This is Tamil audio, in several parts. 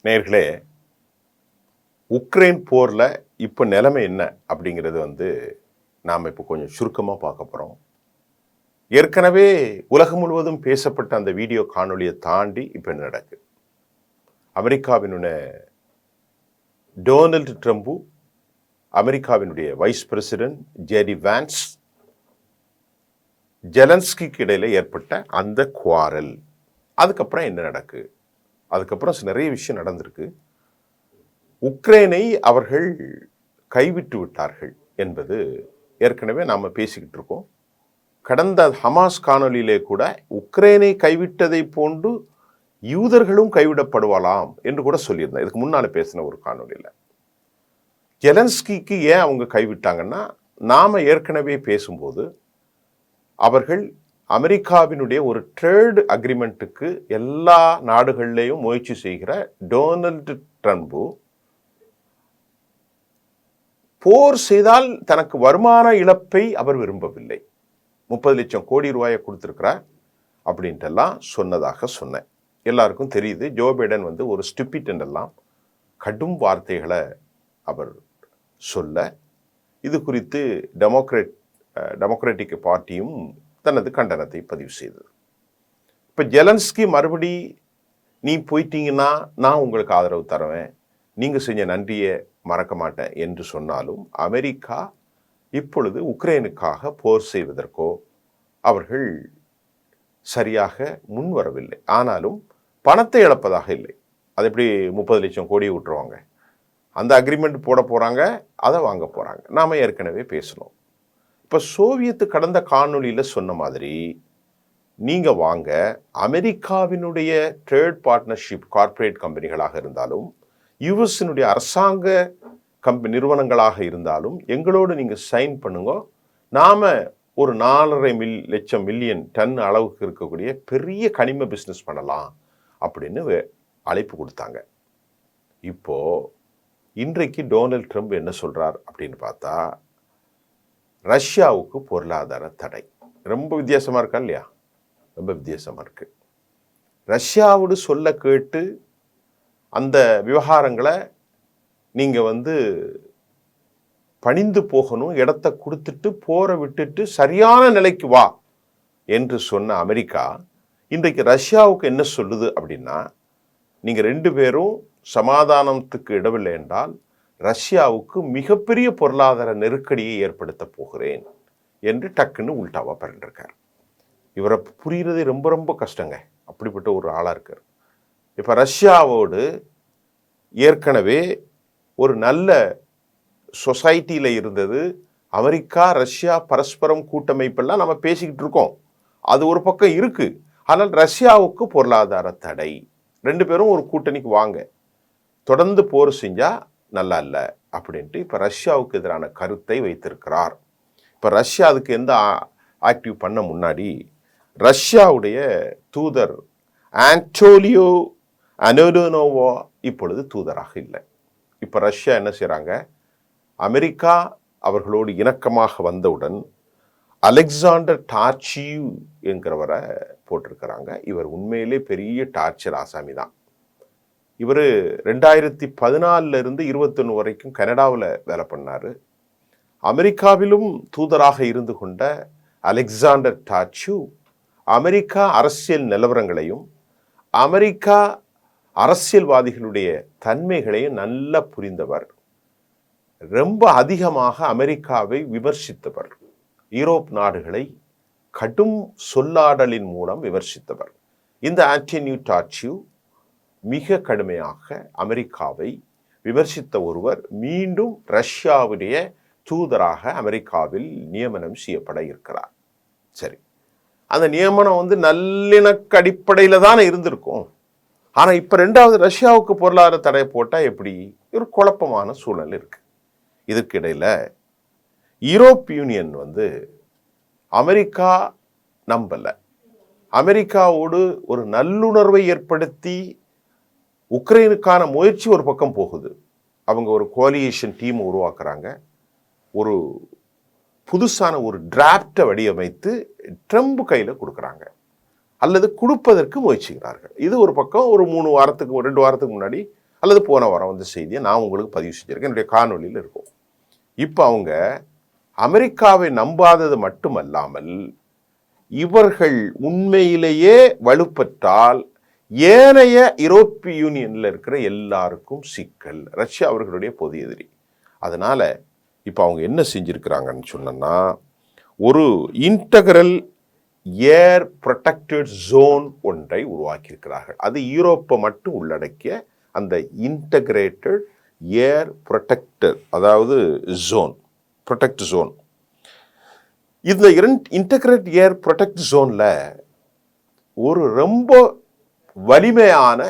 நேயர்களே, உக்ரைன் போரில் இப்போ நிலைமை என்ன அப்படிங்கிறது நாம் இப்போ கொஞ்சம் சுருக்கமாக பார்க்க போகிறோம். ஏற்கனவே உலகம் முழுவதும் பேசப்பட்ட அந்த வீடியோ காணொலியை தாண்டி இப்போ என்ன நடக்கு? அமெரிக்காவினுடைய டொனால்டு ட்ரம்ப், அமெரிக்காவினுடைய வைஸ் பிரசிடென்ட் ஜெடி வான்ஸ், ஜெலன்ஸ்கிக்கு இடையில ஏற்பட்ட அந்த குவாரல், அதுக்கப்புறம் என்ன நடக்கு? அதுக்கப்புறம் நிறைய விஷயம் நடந்திருக்கு. உக்ரைனை அவர்கள் கைவிட்டு விட்டார்கள் என்பது ஏற்கனவே நாம் பேசிக்கிட்டு இருக்கோம். கடந்த ஹமாஸ் காணொலியிலே கூட உக்ரைனை கைவிட்டதை போன்று யூதர்களும் கைவிடப்படுவாளாம் என்று கூட சொல்லியிருந்தேன். இதுக்கு முன்னால் பேசின ஒரு காணொலியில் ஜெலன்ஸ்கிக்கு ஏன் அவங்க கைவிட்டாங்கன்னா, நாம் ஏற்கனவே பேசும்போது அவர்கள் அமெரிக்காவினுடைய ஒரு ட்ரேட் அக்ரிமெண்ட்டுக்கு எல்லா நாடுகள்லேயும் முயற்சி செய்கிற டொனால்டு ட்ரம்ப் போர் செய்தால் தனக்கு வருமான இழப்பை அவர் விரும்பவில்லை. 30 லட்சம் கோடி ரூபாயை கொடுத்துருக்கிறார் அப்படின்ட்டெல்லாம் சொன்னதாக சொன்னேன். எல்லாருக்கும் தெரியுது. ஜோ பைடன் ஒரு ஸ்டூபிட் என்றெல்லாம் கடும் வார்த்தைகளை அவர் சொல்ல, இது குறித்து டெமோக்ராட்டிக் பார்ட்டியும் தனது கண்டனத்தை பதிவு செய்தது. இப்போ ஜெலன்ஸ்கி மறுபடி நீ போயிட்டீங்கன்னா நான் உங்களுக்கு ஆதரவு தருவேன், நீங்கள் செஞ்ச நன்றியை மறக்க மாட்டேன் என்று சொன்னாலும் அமெரிக்கா இப்பொழுது உக்ரைனுக்காக போர் செய்வதற்கோ அவர்கள் சரியாக முன்வரவில்லை. ஆனாலும் பணத்தை இழப்பதாக இல்லை. அது எப்படி 30 லட்சம் கோடியை விட்டுருவாங்க? அந்த அக்ரிமெண்ட் போட போகிறாங்க, அதை வாங்க போகிறாங்க. நாம் ஏற்கனவே பேசணும். இப்போ சோவியத்து கடந்த காணொலியில் சொன்ன மாதிரி நீங்கள் வாங்க, அமெரிக்காவினுடைய ட்ரேட் பார்ட்னர்ஷிப் கார்ப்பரேட் கம்பெனிகளாக இருந்தாலும் யுஎஸ்னுடைய அரசாங்க நிறுவனங்களாக இருந்தாலும் எங்களோடு நீங்கள் சைன் பண்ணுங்க, நாம் ஒரு 4.5 லட்சம் மில்லியன் டன் அளவுக்கு இருக்கக்கூடிய பெரிய கனிம பிஸ்னஸ் பண்ணலாம் அப்படின்னு அழைப்பு கொடுத்தாங்க. இப்போ இன்றைக்கு டொனால்டு ட்ரம்ப் என்ன சொல்றார் அப்படின்னு பார்த்தா, ரஷ்யாவுக்கு பொருளாதார தடை. ரொம்ப வித்தியாசமா இருக்கா இல்லையா? ரொம்ப வித்தியாசமா இருக்கு. ரஷ்யாவோடு சொல்ல கேட்டு அந்த விவகாரங்களை நீங்கள் பணிந்து போகணும், இடத்த கொடுத்துட்டு போரை விட்டுட்டு சரியான நிலைக்கு வா என்று சொன்ன அமெரிக்கா இன்றைக்கு ரஷ்யாவுக்கு என்ன சொல்லுது அப்படின்னா, நீங்கள் 2 பேரும் சமாதானத்துக்கு இடவில்லை என்றால் ரஷ்யாவுக்கு மிகப்பெரிய பொருளாதார நெருக்கடியை ஏற்படுத்த போகிறேன் என்று டக்குன்னு உல்டாவா பறந்துருக்கார். இவரை புரிகிறதே ரொம்ப ரொம்ப கஷ்டங்க. அப்படிப்பட்ட ஒரு ஆளாக இருக்கார். இப்போ ரஷ்யாவோடு ஏற்கனவே ஒரு நல்ல சொசைட்டியில் இருந்தது. அமெரிக்கா ரஷ்யா பரஸ்பரம் கூட்டமைப்பெல்லாம் நம்ம பேசிக்கிட்டு இருக்கோம். அது ஒரு பக்கம் இருக்கு. ஆனால் ரஷ்யாவுக்கு பொருளாதார தடை. 2 பேரும் ஒரு கூட்டணிக்கு வாங்க, தொடர்ந்து போர் செஞ்சா நல்லா இல்லை அப்படின்ட்டு இப்போ ரஷ்யாவுக்கு எதிரான கருத்தை வைத்திருக்கிறார். இப்போ ரஷ்யா அதுக்கு எந்த ஆக்டிவ் பண்ண முன்னாடி ரஷ்யாவுடைய தூதர் ஆண்டோலியோ அனோடோனோவா இப்பொழுது தூதராக இல்லை. இப்போ ரஷ்யா என்ன செய்கிறாங்க, அமெரிக்கா அவர்களோடு இணக்கமாக வந்தவுடன் அலெக்சாண்டர் டார்ச்சிவ் என்கிறவரை போட்டிருக்கிறாங்க. இவர் உண்மையிலே பெரிய டார்ச்சர் ஆசாமி தான். இவர் 2014 21 வரைக்கும் கனடாவில் வேலை பண்ணார். அமெரிக்காவிலும் தூதராக இருந்து கொண்ட அலெக்சாண்டர் டார்ச்சிவ் அமெரிக்கா அரசியல் நிலவரங்களையும் அமெரிக்கா அரசியல்வாதிகளுடைய தன்மைகளையும் நல்லா புரிந்தவர். ரொம்ப அதிகமாக அமெரிக்காவை விமர்சித்தவர். யூரோப் நாடுகளை கடும் சொல்லாடலின் மூலம் விமர்சித்தவர். இந்த ஆண்டனி டார்ச்சிவ் மிக கடுமையாக அமெரிக்காவை விமர்சித்த ஒருவர் மீண்டும் ரஷ்யாவுடைய தூதராக அமெரிக்காவில் நியமனம் செய்யப்பட இருக்கிறார். சரி, அந்த நியமனம் நல்லிணக்க அடிப்படையில் தானே இருந்திருக்கும். ஆனால் இப்போ 2வது ரஷ்யாவுக்கு பொருளாதார தடை போட்டால் எப்படி? ஒரு குழப்பமான சூழல் இருக்கு. இதற்கு இடையில யூரோப் யூனியன் அமெரிக்கா நம்பலை. அமெரிக்காவோடு ஒரு நல்லுணர்வை ஏற்படுத்தி உக்ரைனுக்கான முயற்சி ஒரு பக்கம் போகுது. அவங்க ஒரு கோலியேஷன் டீம் உருவாக்குறாங்க. ஒரு புதுசான ஒரு டிராப்டை வடிவமைத்து ட்ரம்ப் கையில் கொடுக்குறாங்க. அல்லது கொடுப்பதற்கு முயற்சிக்கிறார்கள். இது ஒரு பக்கம். ஒரு 2 வாரத்துக்கு முன்னாடி அல்லது போன வாரம் வந்த செய்தியை நான் உங்களுக்கு பதிவு செஞ்சிருக்கேன், என்னுடைய காணொலியில் இருக்கும். இப்போ அவங்க அமெரிக்காவை நம்பாதது மட்டுமல்லாமல் இவர்கள் உண்மையிலேயே வலுப்பற்றால் ஏனைய யூரோப்பிய யூனியன்ல இருக்கிற எல்லாருக்கும் சிக்கல். ரஷ்யா அவர்களுடைய பொது எதிரி. அதனால இப்போ அவங்க என்ன செஞ்சிருக்கிறாங்கன்னு சொன்னா, ஒரு இன்டகரல் ஏர் ப்ரொடெக்டட் ஜோன் ஒன்றை உருவாக்கியிருக்கிறார்கள். அது யூரோப்பை மட்டும் உள்ளடக்கிய அந்த இன்டகிரேட்டட் ஏர் ப்ரொடெக்டர், அதாவது ஜோன், ப்ரொடெக்ட் ஜோன். இந்த இன்டகிரேட் ஏர் ப்ரொடெக்ட் ஜோன்ல ஒரு ரொம்ப வலிமையான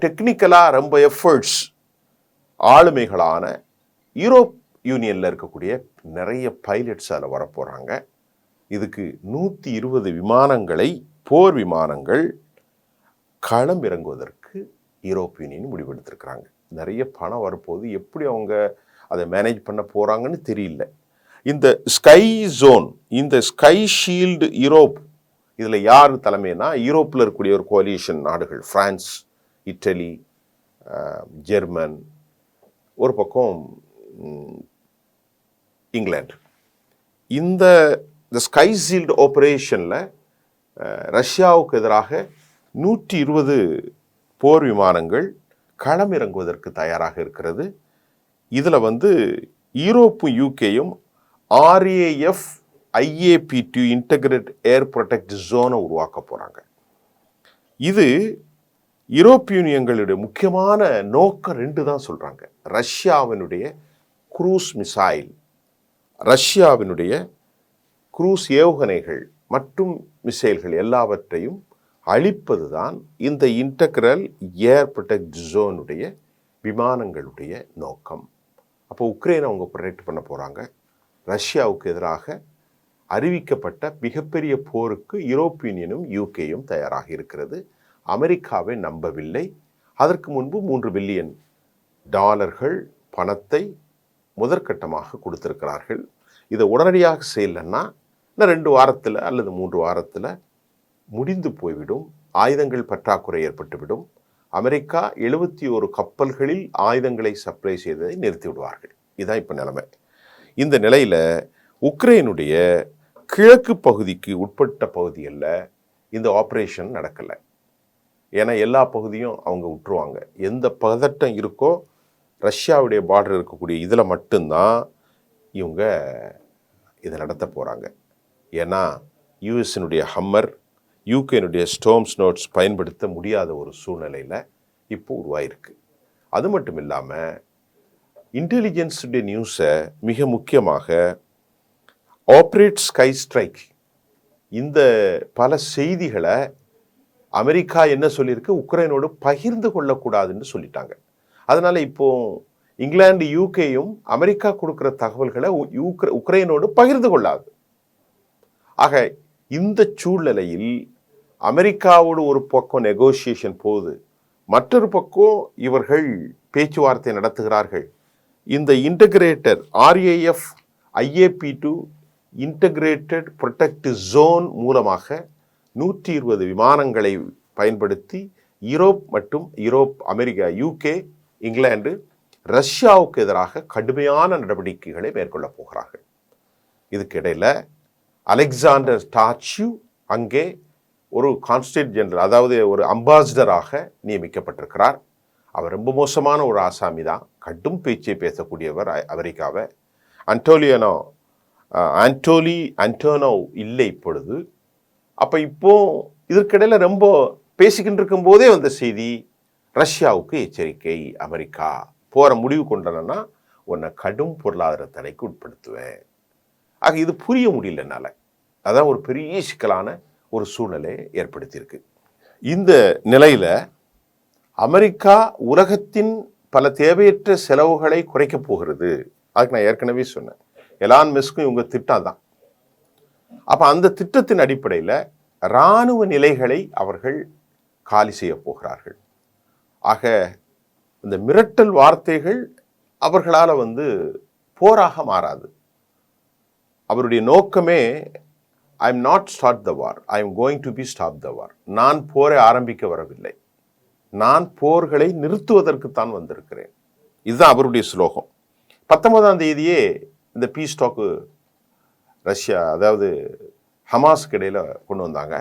டெக்னிக்கலா ரொம்ப எஃபர்ட்ஸ் ஆளுமைகளான யூரோப் யூனியன்ல இருக்கக்கூடிய நிறைய பைலட்ஸ் அதில் வரப்போறாங்க. இதுக்கு 120 விமானங்களை, போர் விமானங்கள் களம் இறங்குவதற்கு யூரோப் யூனியன் முடிவெடுத்திருக்கிறாங்க. நிறைய பணம் வரப்போகுது. எப்படி அவங்க அதை மேனேஜ் பண்ண போறாங்கன்னு தெரியல. இந்த ஸ்கை ஜோன், இந்த ஸ்கை ஷீல்டு யூரோப், இதில் யார் தலைமைனா யூரோப்பில் இருக்கக்கூடிய ஒரு கோலிஷன் நாடுகள், பிரான்ஸ், இட்டலி, ஜெர்மன், ஒரு பக்கம் இங்கிலாந்து. இந்த ஸ்கை ஷீல்டு ஆபரேஷனில் ரஷ்யாவுக்கு எதிராக 120 போர் விமானங்கள் களம் இறங்குவதற்கு தயாராக இருக்கிறது. இதில் யூரோப்பும் யூகேயும் RAF IAP2 இன்டகிரேட் ஏர் ப்ரொடெக்ட் ஜோனை உருவாக்க போகிறாங்க. இது யூரோப்பிய யூனியன்களுடைய முக்கியமான நோக்கம் 2 தான் சொல்கிறாங்க. ரஷ்யாவினுடைய குரூஸ் மிசைல், ரஷ்யாவினுடைய குரூஸ் ஏவுகணைகள் மற்றும் மிசைல்கள் எல்லாவற்றையும் அழிப்பது தான் இந்த இன்டகிரல் ஏர் ப்ரொடெக்ட் ஜோனுடைய விமானங்களுடைய நோக்கம். அப்போ உக்ரைனை அவங்க ப்ரொடெக்ட் பண்ண போகிறாங்க. ரஷ்யாவுக்கு எதிராக அறிவிக்கப்பட்ட மிகப்பெரிய போருக்கு யூரோப்பிய யூனியனும் யூகேயும் தயாராக இருக்கிறது. அமெரிக்காவை நம்பவில்லை. அதற்கு முன்பு $3 பில்லியன் பணத்தை முதற்கட்டமாக கொடுத்திருக்கிறார்கள். இதை உடனடியாக செய்யலைன்னா இன்னும் 2 வாரத்தில் அல்லது 3 வாரத்தில் முடிந்து போய்விடும். ஆயுதங்கள் பற்றாக்குறை ஏற்பட்டுவிடும். அமெரிக்கா 71 கப்பல்களில் ஆயுதங்களை சப்ளை செய்ததை நிறுத்தி விடுவார்கள். இதுதான் இப்போ நிலைமை. இந்த நிலையில் உக்ரைனுடைய கிழக்கு பகுதிக்கு உட்பட்ட பகுதிகளில் இந்த ஆப்ரேஷன் நடக்கலை. ஏன்னா எல்லா பகுதியும் அவங்க விட்டுருவாங்க. எந்த பதட்டம் இருக்கோ ரஷ்யாவுடைய பார்டர் இருக்கக்கூடிய இதில் மட்டும்தான் இவங்க இதை நடத்த போகிறாங்க. ஏன்னா யூஎஸ்னுடைய ஹம்மர், யூகேனுடைய ஸ்டோம்ஸ் நோட்ஸ் பயன்படுத்த முடியாத ஒரு சூழ்நிலையில் இப்போ உருவாயிருக்கு. அது மட்டும் இல்லாமல் இன்டெலிஜென்ஸுடைய நியூஸை மிக முக்கியமாக ஆப்ரேட் ஸ்கை ஸ்ட்ரைக், இந்த பல செய்திகளை அமெரிக்கா என்ன சொல்லியிருக்கு, உக்ரைனோடு பகிர்ந்து கொள்ளக்கூடாதுன்னு சொல்லிட்டாங்க. அதனால இப்போ இங்கிலாந்து யூகேயும் அமெரிக்கா கொடுக்குற தகவல்களை உக்ரைனோடு பகிர்ந்து கொள்ளாது. ஆக இந்த சூழ்நிலையில் அமெரிக்காவோடு ஒரு பக்கம் நெகோசியேஷன் போகுது, மற்றொரு பக்கம் இவர்கள் பேச்சுவார்த்தை நடத்துகிறார்கள். இந்த integrator RAF IAP2 integrated protect zone மூலமாக 120 விமானங்களை பயன்படுத்தி யூரோப் மற்றும் அமெரிக்கா, யூகே, இங்கிலாந்து ரஷ்யாவுக்கு எதிராக கடுமையான நடவடிக்கைகளை மேற்கொள்ள போகிறார்கள். இதுக்கிடையில் அலெக்சாண்டர் டாச்சியூ அங்கே ஒரு கான்ஸ்டேட் ஜெனரல், அதாவது ஒரு அம்பாசிடராக நியமிக்கப்பட்டிருக்கிறார். அவர் ரொம்ப மோசமான ஒரு ஆசாமி தான், கடும் பேச்சை பேசக்கூடியவர் அமெரிக்காவை. ஆண்டோனோ இல்லை இப்பொழுது. அப்போ இப்போ இதற்கிடையில் ரொம்ப பேசிக்கிட்டு இருக்கும் போதே வந்த செய்தி, ரஷ்யாவுக்கு எச்சரிக்கை, அமெரிக்கா போகிற முடிவு கொண்டனா உன்னை கடும் பொருளாதார தடைக்கு உட்படுத்துவேன். ஆக இது புரிய முடியல என்னால். அதான் ஒரு பெரிய சிக்கலான ஒரு சூழ்நிலையை ஏற்படுத்தியிருக்கு. இந்த நிலையில் அமெரிக்கா உலகத்தின் பல தேவையற்ற செலவுகளை குறைக்கப் போகிறது. அதுக்கு நான் ஏற்கனவே சொன்னேன், எலான் மஸ்க்கும் இவங்க திட்டம் தான். அப்போ அந்த திட்டத்தின் அடிப்படையில் இராணுவ நிலைகளை அவர்கள் காலி செய்ய போகிறார்கள். ஆக இந்த மிரட்டல் வார்த்தைகள் அவர்களால் போராக மாறாது. அவருடைய நோக்கமே I am not start the war, I am going to be stop the war. நான் போரை ஆரம்பிக்க வரவில்லை, நான் போர்களை நிறுத்துவதற்குத்தான் வந்திருக்கிறேன். இதுதான் அவருடைய ஸ்லோகம். 19ஆம் தேதியே இந்த பீஸ் டாக்கு ரஷ்யா, அதாவது ஹமாஸுக்கு இடையில கொண்டு வந்தாங்க.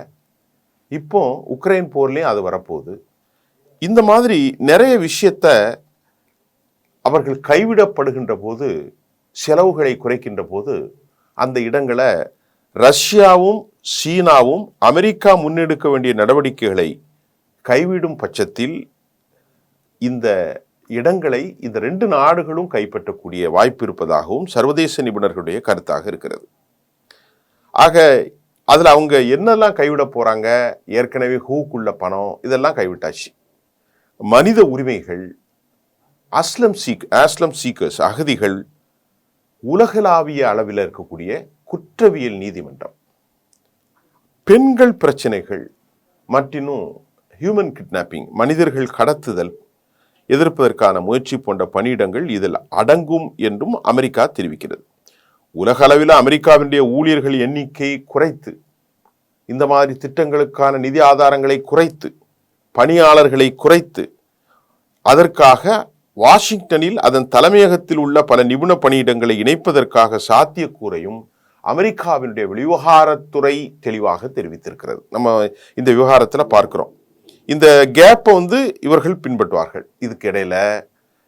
இப்போ உக்ரைன் போர்லேயும் அது வரப்போகுது. இந்த மாதிரி நிறைய விஷயத்த அவர்கள் கைவிடப்படுகின்ற போது, செலவுகளை குறைக்கின்ற போது, அந்த இடங்களை ரஷ்யாவும் சீனாவும் அமெரிக்கா முன்னெடுக்க வேண்டிய நடவடிக்கைகளை கைவிடும் பட்சத்தில் இந்த இடங்களை இந்த 2 நாடுகளும் கைப்பற்றக்கூடிய வாய்ப்பு இருப்பதாகவும் சர்வதேச நிபுணர்களுடைய கருத்தாக இருக்கிறது. ஆக அதில் அவங்க என்னெல்லாம் கைவிட போறாங்க? ஏற்கனவே ஹூக்குள்ள பணம் இதெல்லாம் கைவிட்டாச்சு. மனித உரிமைகள், அஸ்லம் சீக்கர்ஸ் அகதிகள், உலகளாவிய அளவில் இருக்கக்கூடிய குற்றவியல் நீதிமன்றம், பெண்கள் பிரச்சனைகள் மற்றும் ஹியூமன் கிட்னாப்பிங், மனிதர்கள் கடத்துதல் எதிர்ப்பதற்கான முயற்சி போன்ற பணியிடங்கள் இதில் அடங்கும் என்றும் அமெரிக்கா தெரிவிக்கிறது. உலக அளவில் அமெரிக்காவினுடைய ஊழியர்கள் எண்ணிக்கை குறைத்து, இந்த மாதிரி திட்டங்களுக்கான நிதி ஆதாரங்களை குறைத்து, பணியாளர்களை குறைத்து, அதற்காக வாஷிங்டனில் அதன் தலைமையகத்தில் உள்ள பல நிபுண பணியிடங்களை இணைப்பதற்காக சாத்தியக்கூறையும் அமெரிக்காவினுடைய வெளிவிவகாரத்துறை தெளிவாக தெரிவித்திருக்கிறது. நம்ம இந்த விவகாரத்தில் பார்க்கிறோம். இந்த கேப்பை இவர்கள் பின்பற்றுவார்கள். இதுக்கு இடையில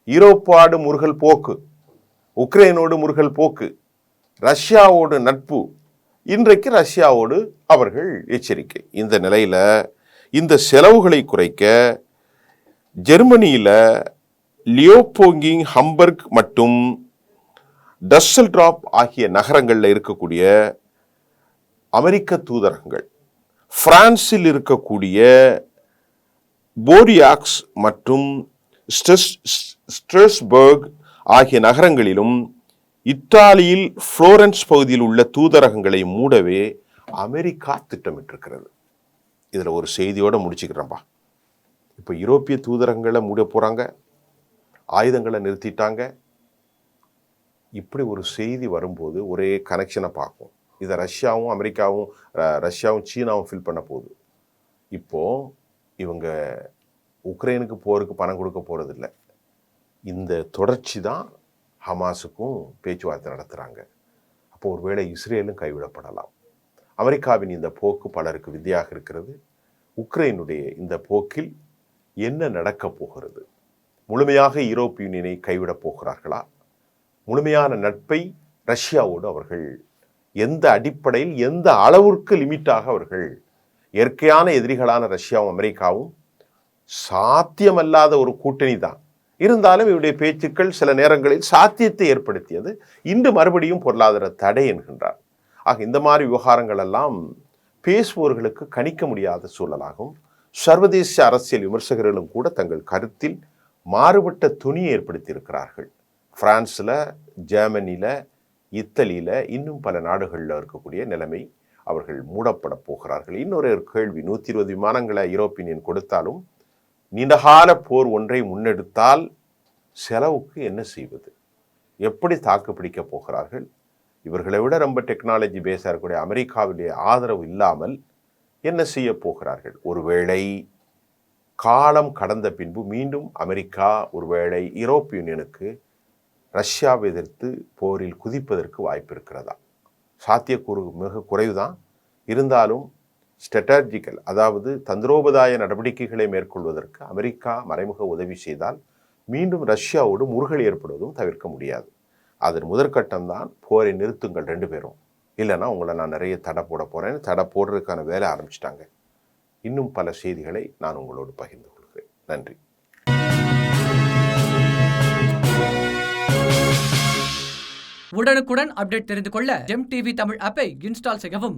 யூரோப்பாடு முருகல் போக்கு, உக்ரைனோடு முருகல் போக்கு, ரஷ்யாவோடு நட்பு, இன்றைக்கு ரஷ்யாவோடு அவர்கள் எச்சரிக்கை. இந்த நிலையில இந்த செலவுகளை குறைக்க ஜெர்மனியில லியோபோங்கிங், ஹம்பர்க் மற்றும் டஸ்ஸல்ட்ராப் ஆகிய நகரங்களில் இருக்கக்கூடிய அமெரிக்க தூதரகங்கள், பிரான்சில் இருக்கக்கூடிய போரியாக்ஸ் மற்றும் ஸ்ட்ராஸ்பர்க் ஆகிய நகரங்களிலும், இத்தாலியில் புளோரன்ஸ் பகுதியில் உள்ள தூதரகங்களை மூடவே அமெரிக்கா திட்டமிட்டிருக்கிறது. இதுல ஒரு செய்தியோட முடிச்சுக்கிறேன்பா. இப்போ யூரோப்பிய தூதரகங்களை மூட போறாங்க, ஆயுதங்களை நிறுத்திட்டாங்க. இப்படி ஒரு செய்தி வரும்போது ஒரே கனெக்ஷனை பார்க்கும். இதை ரஷ்யாவும் சீனாவும் ஃபில் பண்ண போகுது. இப்போ இவங்க உக்ரைனுக்கு போருக்கு பணம் கொடுக்க போறதில்லை. இந்த தொடர்ச்சி தான் ஹமாஸுக்கும் பேச்சுவார்த்தை நடத்துகிறாங்க. அப்போ ஒருவேளை இஸ்ரேலும் கைவிடப்படலாம். அமெரிக்காவின் இந்த போக்கு பலருக்கு வித்தியாக இருக்கிறது. உக்ரைனுடைய இந்த போக்கில் என்ன நடக்கப் போகிறது? முழுமையாக யூரோப்பிய யூனியனை கைவிடப் போகிறார்களா? முழுமையான நட்பை ரஷ்யாவோடு அவர்கள் எந்த அடிப்படையில், எந்த அளவிற்கு லிமிட்டாக அவர்கள், இயற்கையான எதிரிகளான ரஷ்யாவும் அமெரிக்காவும் சாத்தியமல்லாத ஒரு கூட்டணி தான். இருந்தாலும் இவருடைய பேச்சுக்கள் சில நேரங்களில் சாத்தியத்தை ஏற்படுத்தியது. இன்று மறுபடியும் பொருளாதார தடை என்கின்றார். ஆக இந்த மாதிரி விவகாரங்கள் எல்லாம் பேசுவோர்களுக்கு கணிக்க முடியாத சூழலாகும். சர்வதேச அரசியல் விமர்சகர்களும் கூட தங்கள் கருத்தில் மாறுபட்ட துணியை ஏற்படுத்தி இருக்கிறார்கள். பிரான்ஸில், ஜெர்மனியில், இத்தாலியில், இன்னும் பல நாடுகளில் இருக்கக்கூடிய நிலைமை, அவர்கள் மூடப்பட போகிறார்கள். இன்னொரு கேள்வி, 120 விமானங்களை யூரோப்பிய யூனியன் கொடுத்தாலும் நீண்டகால போர் ஒன்றை முன்னெடுத்தால் செலவுக்கு என்ன செய்வது? எப்படி தாக்கு பிடிக்க போகிறார்கள்? இவர்களை விட ரொம்ப டெக்னாலஜி பேஸாக இருக்கக்கூடிய அமெரிக்காவுடைய ஆதரவு இல்லாமல் என்ன செய்ய போகிறார்கள்? ஒருவேளை காலம் கடந்த பின்பு மீண்டும் அமெரிக்கா ஒருவேளை யூரோப்பிய யூனியனுக்கு ரஷ்யாவை எதிர்த்து போரில் குதிப்பதற்கு வாய்ப்பு இருக்கிறதா? சாத்தியக்கூறு மிக குறைவுதான். இருந்தாலும் ஸ்ட்ராட்டஜிக்கல், அதாவது தந்திரோபாய நடவடிக்கைகளை மேற்கொள்வதற்கு அமெரிக்கா மறைமுக உதவி செய்தால் மீண்டும் ரஷ்யாவோடு முறுகல் ஏற்படுவதும் தவிர்க்க முடியாது. அதன் முதற்கட்டம்தான் போரை நிறுத்துங்கள் 2 பேரும், இல்லைன்னா உங்களை நான் நிறைய தடை போட போகிறேன். தடை போடுறதுக்கான வேலை ஆரம்பிச்சிட்டாங்க. இன்னும் பல செய்திகளை நான் உங்களோடு பகிர்ந்து கொள்கிறேன். நன்றி. உடனுக்குடன் அப்டேட் தெரிந்து கொள்ள ஜெம் டிவி தமிழ் ஆப்பை இன்ஸ்டால் செய்யவும்.